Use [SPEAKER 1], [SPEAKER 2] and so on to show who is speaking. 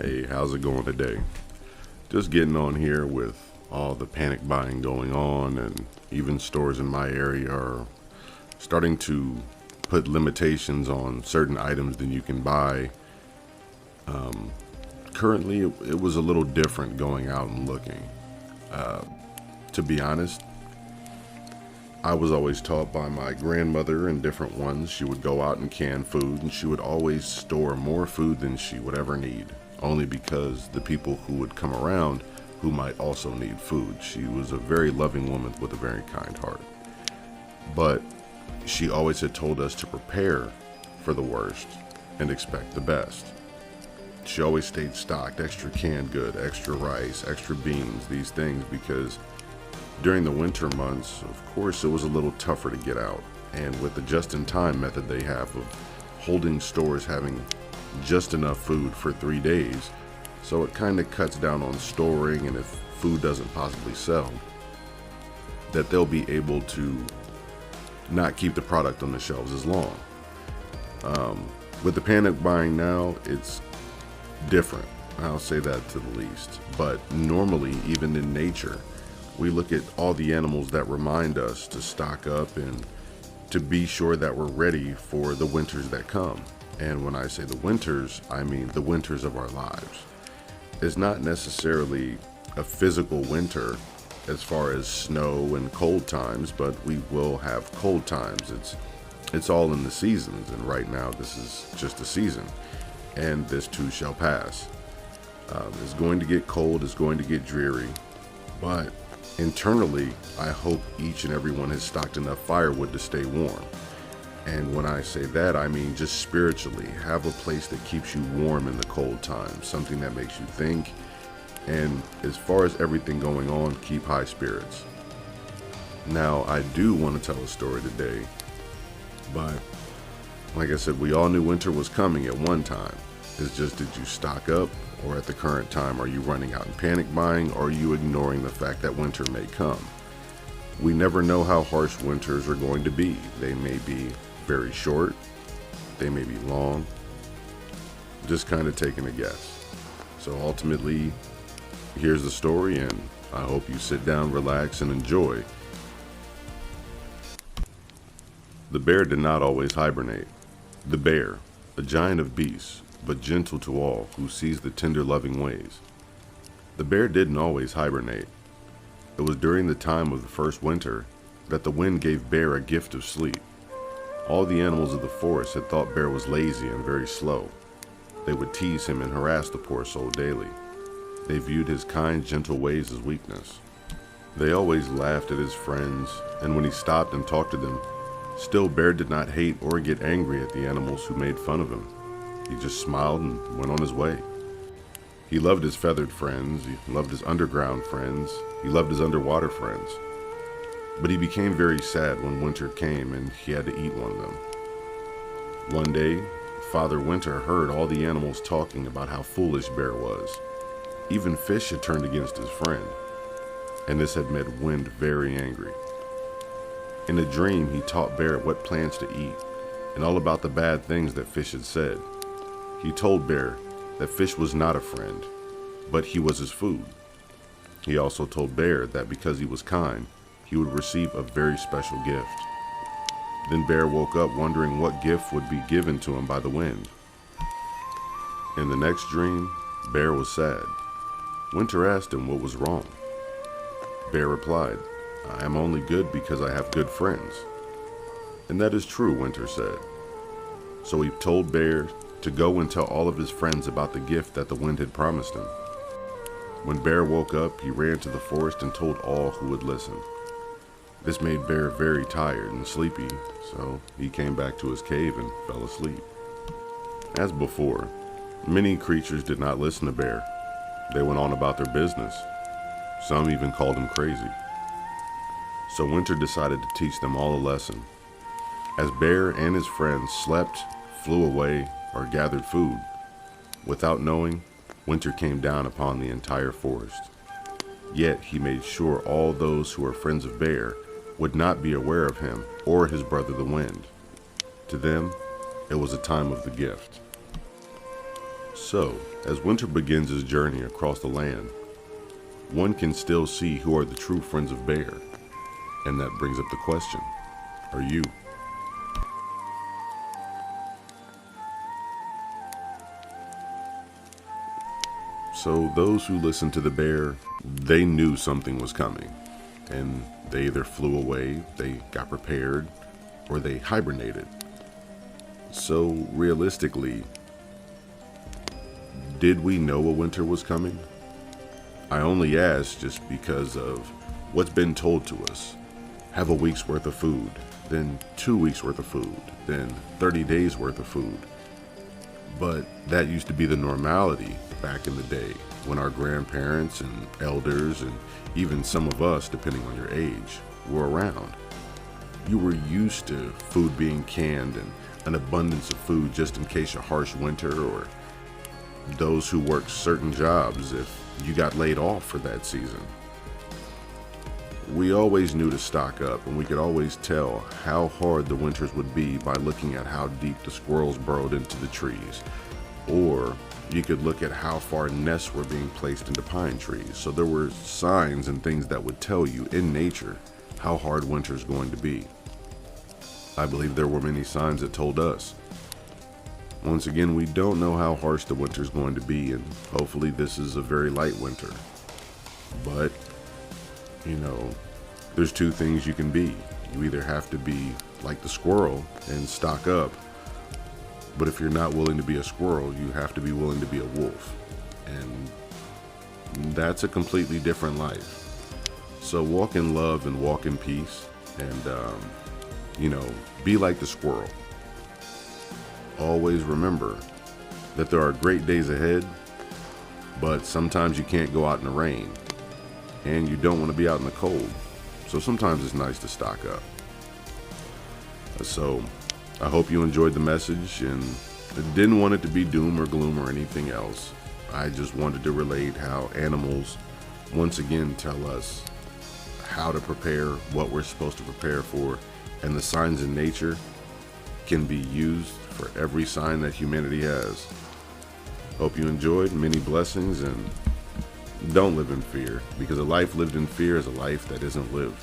[SPEAKER 1] Hey, how's it going today? Just getting on here with all the panic buying going on, and even stores in my area are starting to put limitations on certain items that you can buy. Currently, it was a little different going out and looking. To be honest, I was always taught by my grandmother and different ones. She would go out and can food, and she would always store more food than she would ever need, only because the people who would come around who might also need food. She was a very loving woman with a very kind heart. But she always had told us to prepare for the worst and expect the best. She always stayed stocked, extra canned good, extra rice, extra beans, these things, because during the winter months, of course, it was a little tougher to get out. And with the just-in-time method they have of holding stores having just enough food for 3 days, so it kind of cuts down on storing, and if food doesn't possibly sell, that they'll be able to not keep the product on the shelves as long. With the panic buying now, it's different. I'll say that to the least. But normally, even in nature, we look at all the animals that remind us to stock up and to be sure that we're ready for the winters that come. And when I say the winters, I mean the winters of our lives. It's not necessarily a physical winter as far as snow and cold times, but we will have cold times. It's all in the seasons, and right now this is just a season, and this too shall pass. It's going to get cold, it's going to get dreary, but internally, I hope each and every one has stocked enough firewood to stay warm. And when I say that, I mean just spiritually. Have a place that keeps you warm in the cold times, something that makes you think. And as far as everything going on, keep high spirits. Now, I do want to tell a story today, but like I said, we all knew winter was coming at one time. It's just, did you stock up? Or at the current time, are you running out and panic buying, or are you ignoring the fact that winter may come? We never know how harsh winters are going to be. They may be very short, they may be long, just kind of taking a guess. So ultimately, here's the story, and I hope you sit down, relax, and enjoy. The bear did not always hibernate. The bear, a giant of beasts, but gentle to all who sees the tender loving ways. The bear didn't always hibernate. It was during the time of the first winter that the wind gave Bear a gift of sleep. All the animals of the forest had thought Bear was lazy and very slow. They would tease him and harass the poor soul daily. They viewed his kind, gentle ways as weakness. They always laughed at his friends, and when he stopped and talked to them, still Bear did not hate or get angry at the animals who made fun of him. He just smiled and went on his way. He loved his feathered friends, he loved his underground friends, he loved his underwater friends. But he became very sad when winter came and he had to eat one of them. One day, Father Winter heard all the animals talking about how foolish Bear was. Even fish had turned against his friend, and this had made Wind very angry. In a dream, he taught Bear what plants to eat and all about the bad things that fish had said. He told Bear that fish was not a friend, but he was his food. He also told Bear that because he was kind, he would receive a very special gift. Then Bear woke up wondering what gift would be given to him by the wind. In the next dream, Bear was sad. Winter asked him what was wrong. Bear replied, "I am only good because I have good friends." And that is true, Winter said. So he told Bear to go and tell all of his friends about the gift that the wind had promised him. When Bear woke up, he ran to the forest and told all who would listen. This made Bear very tired and sleepy, so he came back to his cave and fell asleep. As before, many creatures did not listen to Bear. They went on about their business. Some even called him crazy. So Winter decided to teach them all a lesson. As Bear and his friends slept, flew away, or gathered food, without knowing, winter came down upon the entire forest. Yet he made sure all those who were friends of Bear would not be aware of him or his brother the Wind. To them, it was a time of the gift. So, as winter begins its journey across the land, one can still see who are the true friends of Bear. And that brings up the question, are you? So those who listened to the bear, they knew something was coming. And they either flew away, they got prepared, or they hibernated. So realistically, did we know a winter was coming? I only ask just because of what's been told to us. Have a week's worth of food, then 2 weeks worth of food, then 30 days worth of food. But that used to be the normality back in the day when our grandparents and elders and even some of us, depending on your age, were around. You were used to food being canned and an abundance of food just in case a harsh winter, or those who worked certain jobs if you got laid off for that season. We always knew to stock up, and we could always tell how hard the winters would be by looking at how deep the squirrels burrowed into the trees. Or you could look at how far nests were being placed into pine trees. So there were signs and things that would tell you in nature how hard winter's going to be. I believe there were many signs that told us. Once again, we don't know how harsh the winter's going to be, and hopefully this is a very light winter. But there's two things you can be. You either have to be like the squirrel and stock up, but if you're not willing to be a squirrel, you have to be willing to be a wolf. And that's a completely different life. So walk in love and walk in peace, and, be like the squirrel. Always remember that there are great days ahead, but sometimes you can't go out in the rain. And you don't want to be out in the cold. So sometimes it's nice to stock up. So I hope you enjoyed the message, and I didn't want it to be doom or gloom or anything else. I just wanted to relate how animals once again tell us how to prepare, what we're supposed to prepare for, and the signs in nature can be used for every sign that humanity has. Hope you enjoyed. Many blessings, and don't live in fear, because a life lived in fear is a life that isn't lived.